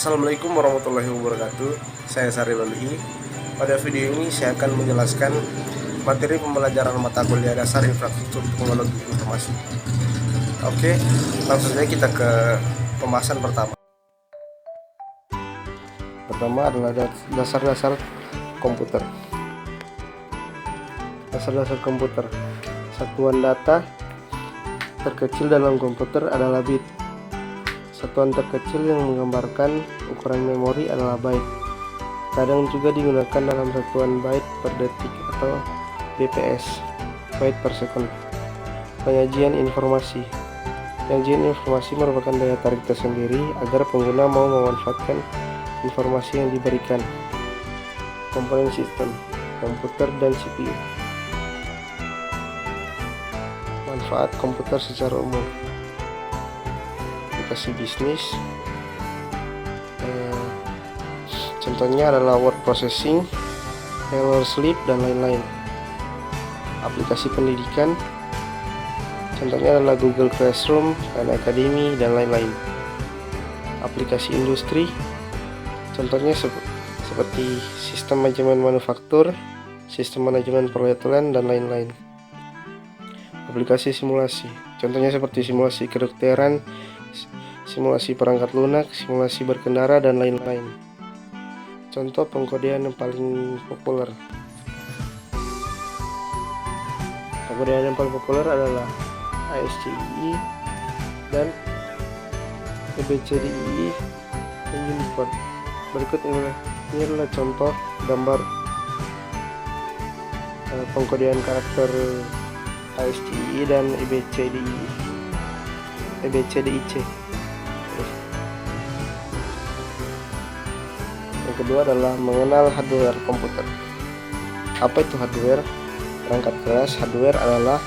Assalamualaikum warahmatullahi wabarakatuh. Saya Sari Leluhi. Pada video ini saya akan menjelaskan materi pembelajaran mata kuliah dasar infrastruktur teknologi informasi. Oke, langsung saja kita ke pembahasan pertama. Pertama adalah dasar-dasar komputer. Dasar-dasar komputer. Satuan data terkecil dalam komputer adalah bit. Satuan terkecil yang menggambarkan ukuran memori adalah byte. Kadang juga digunakan dalam satuan byte per detik atau bps, byte per second. Penyajian informasi. Penyajian informasi merupakan daya tarik tersendiri agar pengguna mau memanfaatkan informasi yang diberikan. Komponen sistem, komputer dan CPU. Manfaat komputer secara umum. Aplikasi bisnis, contohnya adalah word processing, Taylor sleep, dan lain-lain. Aplikasi pendidikan, contohnya adalah Google Classroom, Khan Academy, dan lain-lain. Aplikasi industri, contohnya seperti sistem manajemen manufaktur, sistem manajemen perhotelan, dan lain-lain. Aplikasi simulasi, contohnya seperti simulasi kedokteran, simulasi perangkat lunak, simulasi berkendara, dan lain-lain. Contoh pengkodean yang paling populer. Pengkodean yang paling populer adalah ASCII dan EBCDII dan Unicode. Berikut ini adalah contoh gambar pengkodean karakter ASCII dan EBCDIC. Yang kedua adalah mengenal hardware komputer. Apa itu hardware? Perangkat keras. Hardware adalah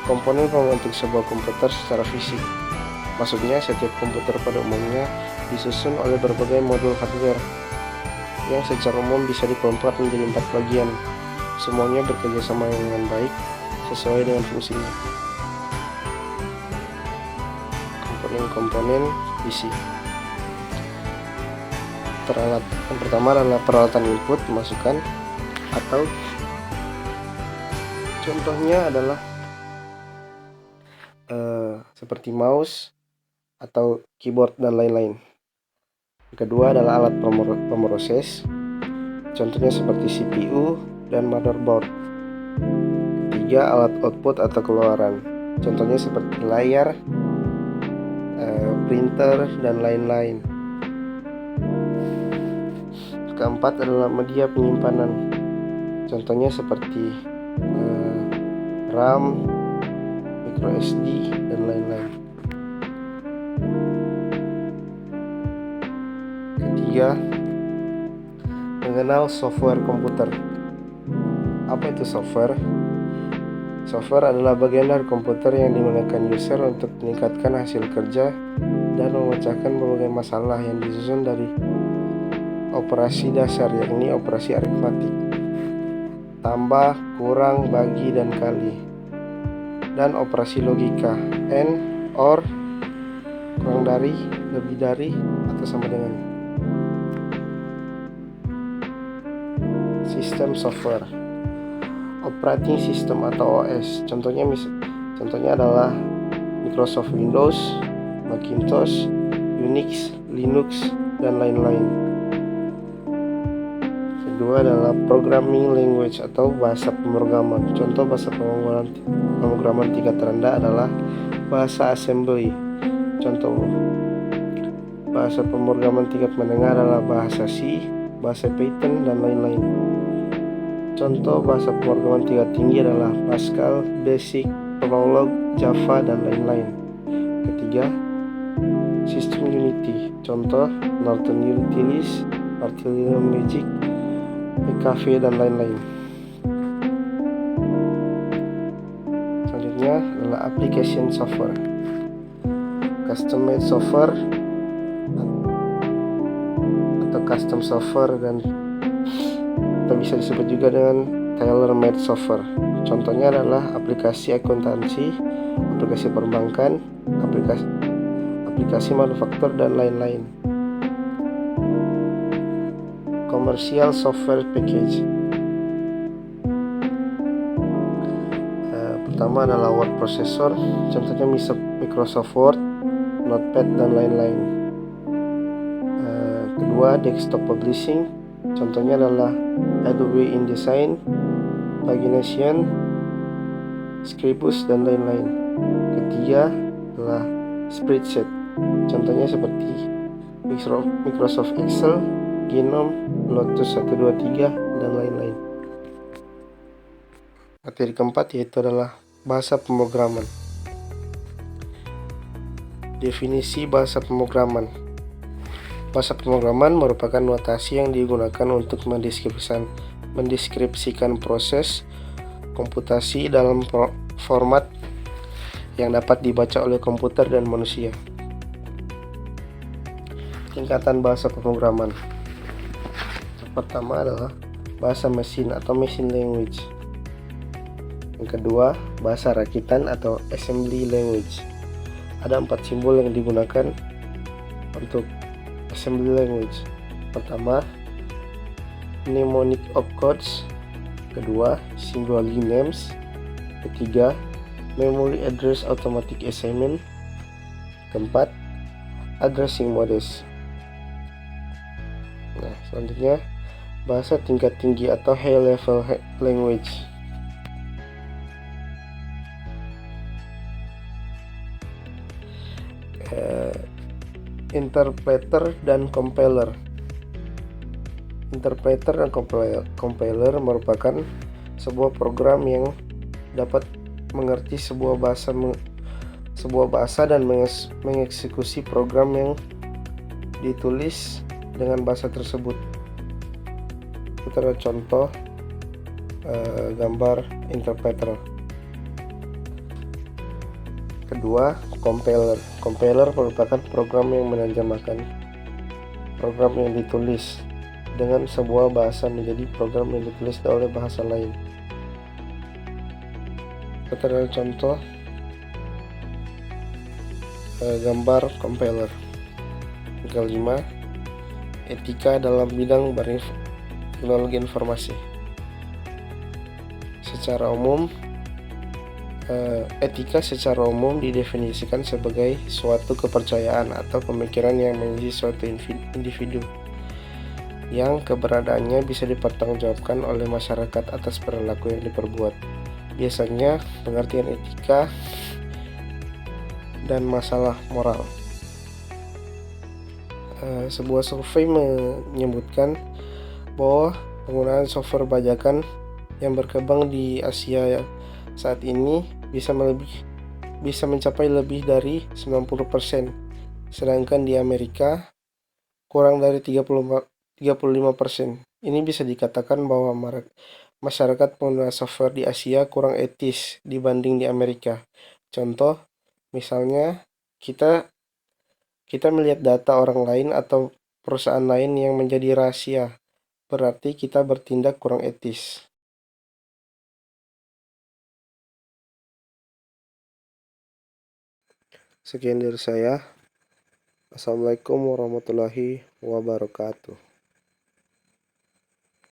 komponen pembentuk sebuah komputer secara fisik. Maksudnya setiap komputer pada umumnya disusun oleh berbagai modul hardware yang secara umum bisa dikelompokkan menjadi 4 bagian. Semuanya bekerja sama dengan baik sesuai dengan fungsinya. Komponen PC. Yang pertama adalah peralatan input, masukan, atau contohnya adalah seperti mouse atau keyboard dan lain-lain. Yang kedua adalah alat pemroses, contohnya seperti CPU dan motherboard. Ketiga, alat output atau keluaran, contohnya seperti layar, printer, dan lain-lain. Keempat adalah media penyimpanan, contohnya seperti RAM, microSD, dan lain-lain. Ketiga, mengenal software komputer. Apa itu software? Software adalah bagian dari komputer yang digunakan user untuk meningkatkan hasil kerja dan memecahkan berbagai masalah yang disusun dari operasi dasar, yakni operasi aritmatik, tambah, kurang, bagi, dan kali, dan operasi logika, and, or, kurang dari, lebih dari, atau sama dengan. Sistem software, operating system atau OS, contohnya adalah Microsoft Windows, Macintosh, Unix, Linux, dan lain-lain. Kedua adalah programming language atau bahasa pemrograman. Contoh bahasa pemrograman tingkat rendah adalah bahasa assembly. Contoh bahasa pemrograman tingkat menengah adalah bahasa C, bahasa Python, dan lain-lain. Contoh bahasa pemrograman tingkat tinggi adalah Pascal, Basic, Prolog, Java, dan lain-lain. Ketiga, sistem Unity. Contoh Norton Utilities, Artillery Magic, PKV, dan lain-lain. Selanjutnya adalah application software, custom made software atau custom software, dan bisa disebut juga dengan tailor made software. Contohnya adalah aplikasi akuntansi, aplikasi perbankan, aplikasi manufaktur, dan lain-lain. commercial software package. Pertama adalah word processor, contohnya Microsoft Word, Notepad, dan lain-lain. Kedua, desktop publishing, contohnya adalah Adobe InDesign, Pagination, Scribus, dan lain-lain. Ketiga adalah spreadsheet, contohnya seperti Microsoft Excel, Gnome, Lotus 123, dan lain-lain. Materi keempat yaitu adalah bahasa pemrograman. Definisi bahasa pemrograman. Bahasa pemrograman merupakan notasi yang digunakan untuk mendeskripsikan proses komputasi dalam format yang dapat dibaca oleh komputer dan manusia. Tingkatan bahasa pemrograman. Yang pertama adalah bahasa mesin atau machine language. Yang kedua, bahasa rakitan atau assembly language. Ada 4 simbol yang digunakan untuk assembly language. Pertama, mnemonic opcodes. Kedua, symbolic names. Ketiga, memory address automatic assignment. Keempat, addressing modes. Nah, selanjutnya bahasa tingkat tinggi atau high level language. Interpreter dan compiler. Interpreter dan compiler merupakan sebuah program yang dapat mengerti sebuah bahasa dan mengeksekusi program yang ditulis dengan bahasa tersebut. Kita ada contoh gambar interpreter. Kedua, compiler. Compiler merupakan program yang menerjemahkan program yang ditulis dengan sebuah bahasa menjadi program yang ditulis oleh bahasa lain. Kita ada contoh gambar compiler. Yang kelima, etika dalam bidang teknologi informasi. Secara umum, etika secara umum didefinisikan sebagai suatu kepercayaan atau pemikiran yang mengisi suatu individu yang keberadaannya bisa dipertanggungjawabkan oleh masyarakat atas perilaku yang diperbuat. Biasanya pengertian etika dan masalah moral. Sebuah survei menyebutkan bahwa penggunaan software bajakan yang berkembang di Asia saat ini bisa mencapai lebih dari 90%, sedangkan di Amerika kurang dari 35%. Ini bisa dikatakan bahwa masyarakat pengguna software di Asia kurang etis dibanding di Amerika. Contoh, misalnya kita melihat data orang lain atau perusahaan lain yang menjadi rahasia, berarti kita bertindak kurang etis. Sekian dari saya. Assalamualaikum warahmatullahi wabarakatuh.